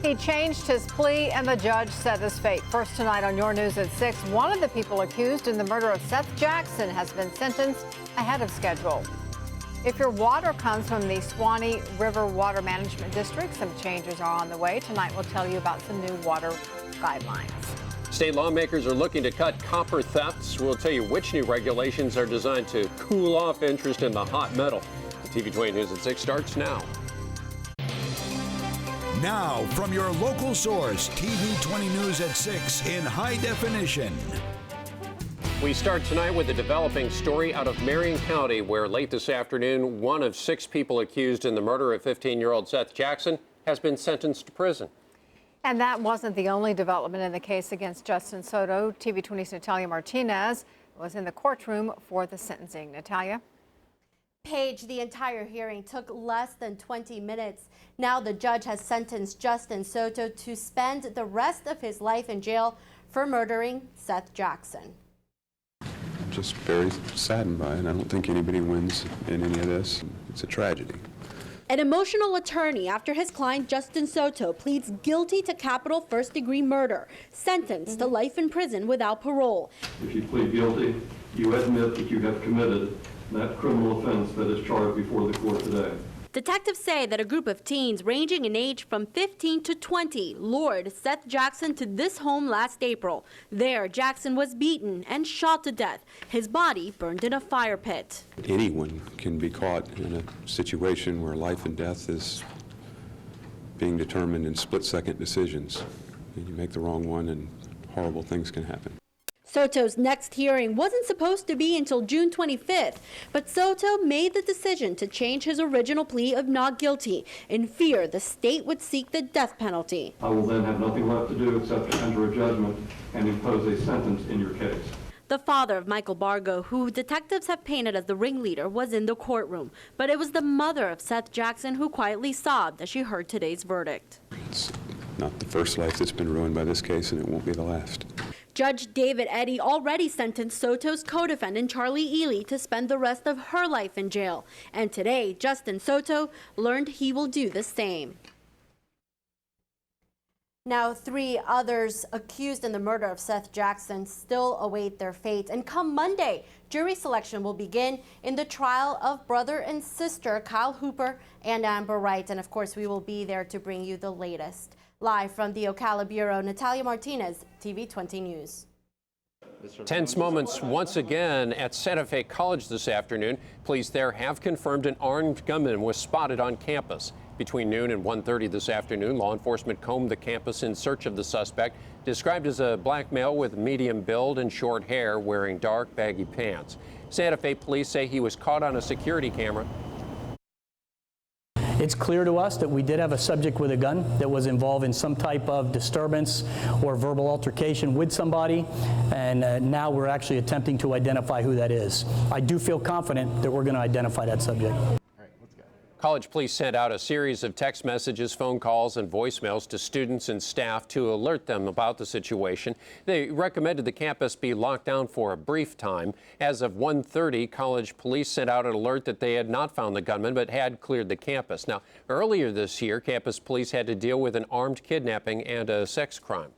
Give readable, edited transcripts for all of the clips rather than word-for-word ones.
He changed his plea and the judge set his fate. First tonight on Your News at 6, one of the people accused in the murder of Seth Jackson has been sentenced ahead of schedule. If your water comes from the Swanee River Water Management District, some changes are on the way. Tonight we'll tell you about some new water guidelines. State lawmakers are looking to cut copper thefts. We'll tell you which new regulations are designed to cool off interest in the hot metal. The TV 20 News at 6 starts now. Now, from your local source, TV 20 News at 6 in high definition. We start tonight with a developing story out of Marion County, where late this afternoon, one of 6 people accused in the murder of 15-year-old Seth Jackson has been sentenced to prison. And that wasn't the only development in the case against Justin Soto. TV 20's Natalia Martinez was in the courtroom for the sentencing. Natalia? Paige, the entire hearing took less than 20 minutes. Now the judge has sentenced Justin Soto to spend the rest of his life in jail for murdering Seth Jackson. I'm just very saddened by it. I don't think anybody wins in any of this. It's a tragedy. An emotional attorney after his client Justin Soto pleads guilty to capital first-degree murder, sentenced to life in prison without parole. If you plead guilty, you admit that you have committed that criminal offense that is charged before the court today. Detectives say that a group of teens ranging in age from 15 to 20 lured Seth Jackson to this home last April. There, Jackson was beaten and shot to death. His body burned in a fire pit. Anyone can be caught in a situation where life and death is being determined in split-second decisions. And you make the wrong one and horrible things can happen. Soto's next hearing wasn't supposed to be until June 25th, but Soto made the decision to change his original plea of not guilty in fear the state would seek the death penalty. I will then have nothing left to do except to enter a judgment and impose a sentence in your case. The father of Michael Bargo, who detectives have painted as the ringleader, was in the courtroom, but it was the mother of Seth Jackson who quietly sobbed as she heard today's verdict. It's not the first life that's been ruined by this case, and it won't be the last. Judge David Eddy already sentenced Soto's co-defendant Charlie Ely to spend the rest of her life in jail. And today, Justin Soto learned he will do the same. Now, 3 others accused in the murder of Seth Jackson still await their fate. And come Monday, jury selection will begin in the trial of brother and sister Kyle Hooper and Amber Wright. And of course, we will be there to bring you the latest. Live from the Ocala Bureau, Natalia Martinez, TV 20 News. Tense moments once again at Santa Fe College this afternoon. Police there have confirmed an armed gunman was spotted on campus. Between noon and 1:30 this afternoon, law enforcement combed the campus in search of the suspect, described as a black male with medium build and short hair, wearing dark, baggy pants. Santa Fe police say he was caught on a security camera. It's clear to us that we did have a subject with a gun that was involved in some type of disturbance or verbal altercation with somebody, and now we're actually attempting to identify who that is. I do feel confident that we're going to identify that subject. College police sent out a series of text messages, phone calls, and voicemails to students and staff to alert them about the situation. They recommended the campus be locked down for a brief time. As of 1:30, college police sent out an alert that they had not found the gunman but had cleared the campus. Now, earlier this year, campus police had to deal with an armed kidnapping and a sex crime.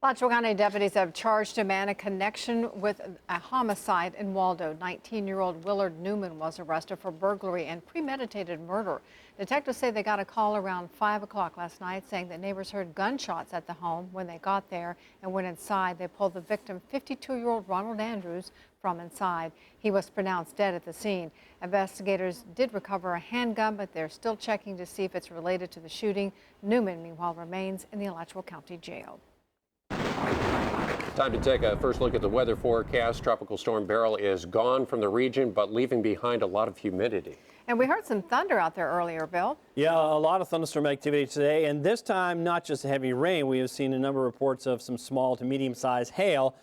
Alachua County deputies have charged a man in connection with a homicide in Waldo. 19-year-old Willard Newman was arrested for burglary and premeditated murder. Detectives say they got a call around 5 o'clock last night saying that neighbors heard gunshots at the home. When they got there and went inside, they pulled the victim, 52-year-old Ronald Andrews, from inside. He was pronounced dead at the scene. Investigators did recover a handgun, but they're still checking to see if it's related to the shooting. Newman, meanwhile, remains in the Alachua County Jail. Time to take a first look at the weather forecast. Tropical storm Beryl is gone from the region, but leaving behind a lot of humidity. And we heard some thunder out there earlier, Bill. Yeah, a lot of thunderstorm activity today, and this time not just heavy rain. We have seen a number of reports of some small to medium-sized hail.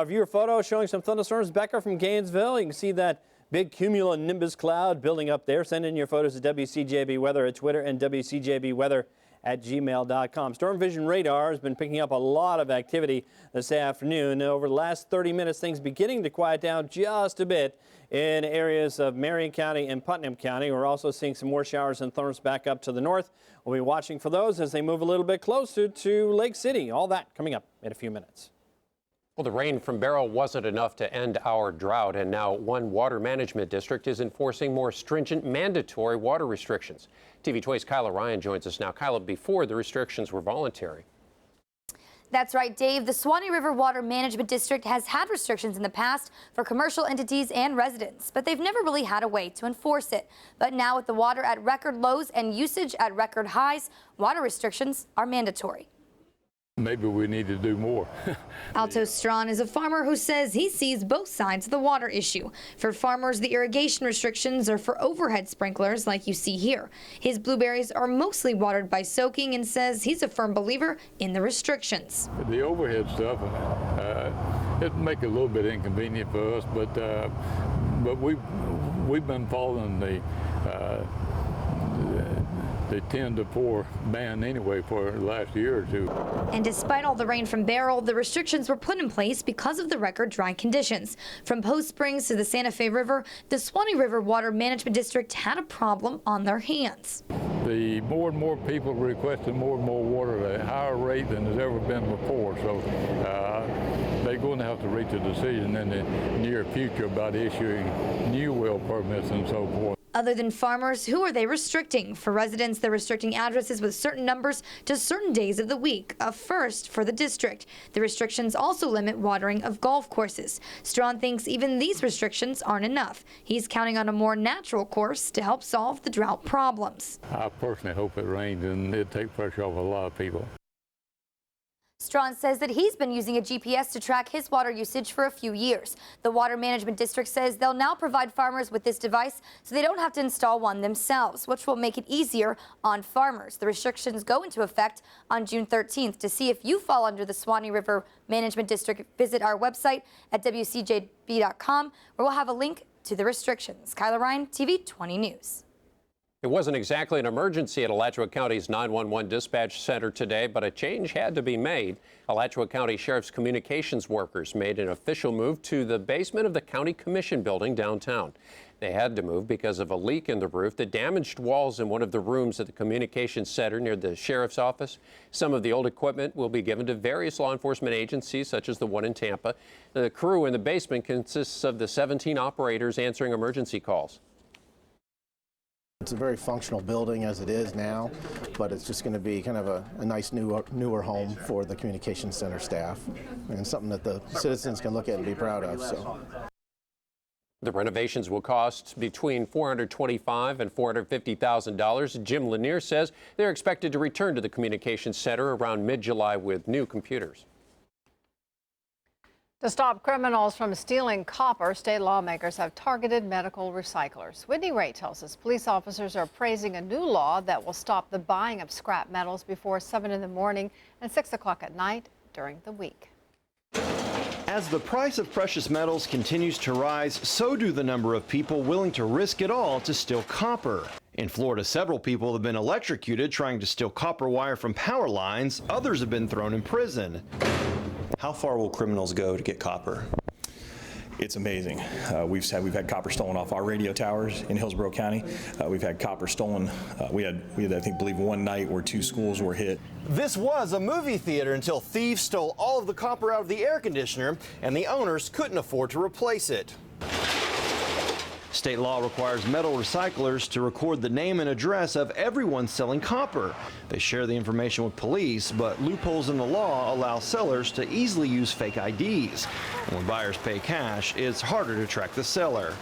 Viewer photo showing some thunderstorms. Becca from Gainesville, you can see that big cumulonimbus cloud building up there. Send in your photos to WCJB Weather at Twitter and WCJB Weather stormvision@gmail.com. Storm Vision radar has been picking up a lot of activity this afternoon. Over the last 30 minutes, things beginning to quiet down just a bit in areas of Marion County and Putnam County. We're also seeing some more showers and thunderstorms back up to the north. We'll be watching for those as they move a little bit closer to Lake City. All that coming up in a few minutes. Well, the rain from Beryl wasn't enough to end our drought, and now one water management district is enforcing more stringent mandatory water restrictions. TV 20's Kyla Ryan joins us now. Kyla, before the restrictions were voluntary. That's right, Dave. The Suwannee River Water Management District has had restrictions in the past for commercial entities and residents, but they've never really had a way to enforce it. But now with the water at record lows and usage at record highs, water restrictions are mandatory. Maybe we need to do more. Alto Strawn is a farmer who says he sees both sides of the water issue. For farmers, the irrigation restrictions are for overhead sprinklers like you see here. His blueberries are mostly watered by soaking and says he's a firm believer in the restrictions. The overhead stuff, it'd make it a little bit inconvenient for us, but we've been following the 10 to 4 ban anyway for the last year or two. And despite all the rain from Beryl, the restrictions were put in place because of the record dry conditions. From Post Springs to the Santa Fe River, the Suwannee River Water Management District had a problem on their hands. The more and more people requesting more and more water at a higher rate than has ever been before. So they're going to have to reach a decision in the near future about issuing new well permits and so forth. Other than farmers, who are they restricting? For residents, they're restricting addresses with certain numbers to certain days of the week, a first for the district. The restrictions also limit watering of golf courses. Strawn thinks even these restrictions aren't enough. He's counting on a more natural course to help solve the drought problems. I personally hope it rains and it takes pressure off a lot of people. Strawn says that he's been using a GPS to track his water usage for a few years. The Water Management District says they'll now provide farmers with this device so they don't have to install one themselves, which will make it easier on farmers. The restrictions go into effect on June 13th. To see if you fall under the Suwannee River Management District, visit our website at WCJB.com, where we'll have a link to the restrictions. Kyla Ryan, TV 20 News. It wasn't exactly an emergency at Alachua County's 911 dispatch center today, but a change had to be made. Alachua County Sheriff's communications workers made an official move to the basement of the County Commission building downtown. They had to move because of a leak in the roof that damaged walls in one of the rooms at the communications center near the sheriff's office. Some of the old equipment will be given to various law enforcement agencies, such as the one in Tampa. The crew in the basement consists of the 17 operators answering emergency calls. It's a very functional building as it is now, but it's just going to be kind of a nice newer home for the communications center staff and something that the citizens can look at and be proud of. So. The renovations will cost between $425,000 and $450,000. Jim Lanier says they're expected to return to the communications center around mid-July with new computers. To stop criminals from stealing copper, state lawmakers have targeted medical recyclers. Whitney Ray tells us police officers are praising a new law that will stop the buying of scrap metals before 7 in the morning and 6 o'clock at night during the week. As the price of precious metals continues to rise, so do the number of people willing to risk it all to steal copper. In Florida, several people have been electrocuted trying to steal copper wire from power lines. Others have been thrown in prison. How far will criminals go to get copper? It's amazing. We've had copper stolen off our radio towers in Hillsborough County. We've had copper stolen. We had I believe one night where 2 schools were hit. This was a movie theater until thieves stole all of the copper out of the air conditioner, and the owners couldn't afford to replace it. State law requires metal recyclers to record the name and address of everyone selling copper. They share the information with police, but loopholes in the law allow sellers to easily use fake IDs. And when buyers pay cash, it's harder to track the seller.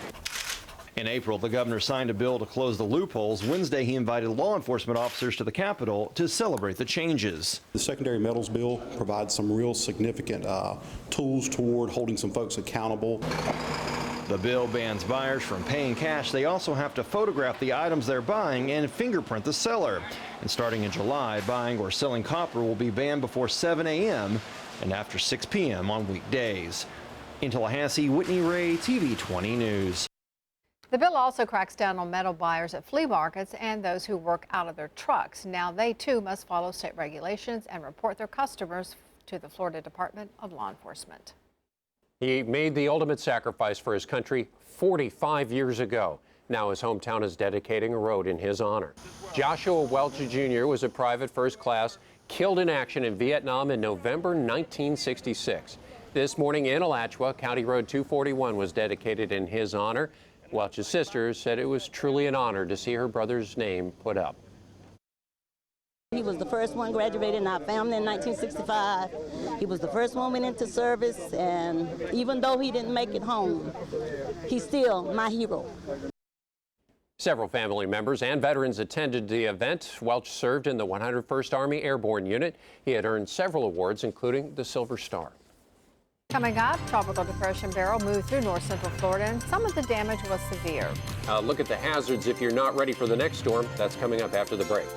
In April, the governor signed a bill to close the loopholes. Wednesday, he invited law enforcement officers to the Capitol to celebrate the changes. The secondary metals bill provides some real significant tools toward holding some folks accountable. The bill bans buyers from paying cash. They also have to photograph the items they're buying and fingerprint the seller. And starting in July, buying or selling copper will be banned before 7 a.m. and after 6 p.m. on weekdays. In Tallahassee, Whitney Ray, TV 20 News. The bill also cracks down on metal buyers at flea markets and those who work out of their trucks. Now they too must follow state regulations and report their customers to the Florida Department of Law Enforcement. He made the ultimate sacrifice for his country 45 years ago. Now his hometown is dedicating a road in his honor. Joshua Welch Jr. was a private first class, killed in action in Vietnam in November 1966. This morning in Alachua, County Road 241 was dedicated in his honor. Welch's sister said it was truly an honor to see her brother's name put up. He was the first one graduated in our family in 1965. He was the first one went into service, and even though he didn't make it home, he's still my hero. Several family members and veterans attended the event. Welch served in the 101st Army Airborne Unit. He had earned several awards, including the Silver Star. Coming up, Tropical Depression Beryl moved through north central Florida, and some of the damage was severe. Look at the hazards if you're not ready for the next storm. That's coming up after the break.